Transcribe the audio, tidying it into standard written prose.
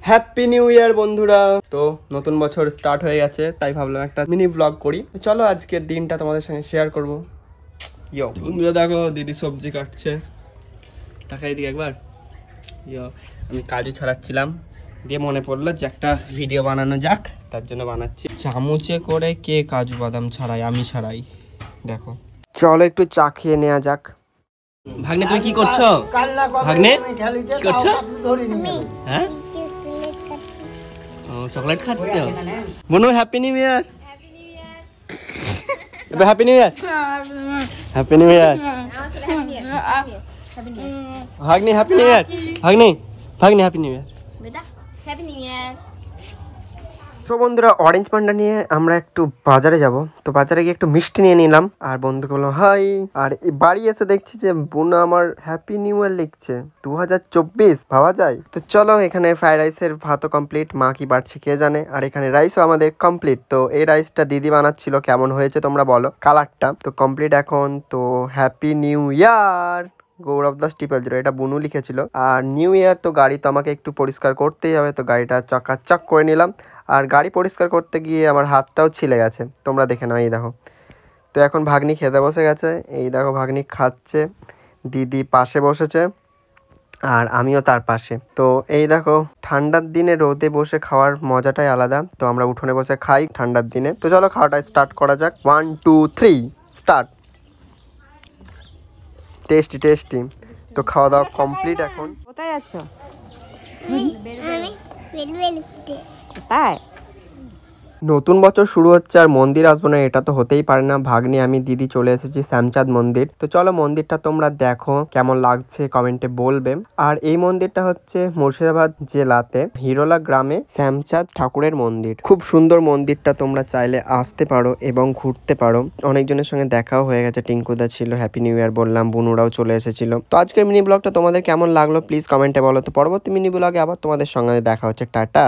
Happy new ইয়ার বন্ধুরা। তো নতুন বছর স্টার্ট হয়ে গেছে, তাই ভাবলাম একটা মিনি ব্লগ করি। তো চলো আজকের দিনটা তোমাদের সঙ্গে শেয়ার করব। ইয়ো বন্ধুরা, দেখো দিদি সবজি কাটছে, তাকাই দিকে একবার। ইয়ো আমি কাজু ছাড়াচ্ছিলাম, দিয়ে মনে পড়লো যে একটা ভিডিও বানানো যাক, তার জন্য বানাচ্ছি। চামচে করে কে কাজু বাদাম ছাড়াই, আমি ছাড়াই। দেখো চলো একটু চা খেয়ে নেওয়া যাক। ভাগ্নে তুমি কি করছো? ভাগ্নে কি করছো? হ্যাঁ চকলেট খাচ্ছ? বনু happy new year. Happy new year, happy new year. ভাগ্নি হ্যাপি নিউ ইয়ার, ভাগ্নি ভাগ্নি হ্যাপি নিউ ইয়ার। তো বন্ধুরা, অরেঞ্জ পান্ডা নিয়ে আমরা একটু বাজারে যাব। তো বাজারে গিয়ে একটু মিষ্টি নিয়ে নিলাম, আর বন্ধুকে বললাম হাই। আর বাড়ি এসে দেখছি যে বোনা আমার হ্যাপি নিউ ইয়ার লিখছে 2024, ভাবা যায়। তো চলো, এখানে ফ্রাইড রাইসের ভাতও কমপ্লিট, মা কি বাড়ছে কে জানে। আর এখানে রাইসও আমাদের কমপ্লিট। তো এই রাইসটা দিদি বানাচ্ছিল, কেমন হয়েছে তোমরা বলো কালারটা। তো কমপ্লিট এখন। তো হ্যাপি নিউ ইয়ার গৌরব দাস 000, এটা বুনু লিখেছিল। আর নিউ ইয়ার তো গাড়ি তো আমাকে একটু পরিষ্কার করতেই হবে, তো গাড়িটা চকাচক করে নিলাম। আর গাড়ি পরিষ্কার করতে গিয়ে আমার হাতটাও ছিলে গেছে, তোমরা দেখে নাও। এই দেখো, তো এখন ভাগ্নি খেতে বসে গেছে। এই দেখো ভাগ্নি খাচ্ছে, দিদি পাশে বসেছে আর আমিও তার পাশে। তো এই দেখো, ঠান্ডার দিনে রোদে বসে খাওয়ার মজাটাই আলাদা। তো আমরা উঠোনে বসে খাই ঠান্ডার দিনে। তো চলো খাওয়াটা স্টার্ট করা যাক। 1 2 3 স্টার্ট। Tasty tasty. তো খাওয়া দাওয়া কমপ্লিট। এখন কোথায় যাচ্ছ? কোথায়? নতুন বছর শুরু হচ্ছে আর মন্দির আসবো না, এটা তো হতেই পারে না। ভাগ্নি আমি দিদি চলে এসেছি শ্যামচাঁদ মন্দির। তো চলো মন্দিরটা তোমরা দেখো, কেমন লাগছে কমেন্টে বলবে। আর এই মন্দিরটা হচ্ছে মুর্শিদাবাদ জেলাতে হিরোলা গ্রামে শ্যামচাঁদ ঠাকুরের মন্দির। খুব সুন্দর মন্দিরটা, তোমরা চাইলে আসতে পারো এবং ঘুরতে পারো। অনেকজনের সঙ্গে দেখাও হয়ে গেছে, টিঙ্কুদা ছিল, হ্যাপি নিউ ইয়ার বললাম, বুনুরাও চলে এসেছিল। তো আজকের মিনি ব্লগটা তোমাদের কেমন লাগলো প্লিজ কমেন্টে বলো। তো পরবর্তী মিনি ব্লগে আবার তোমাদের সঙ্গে দেখা হচ্ছে। টাটা।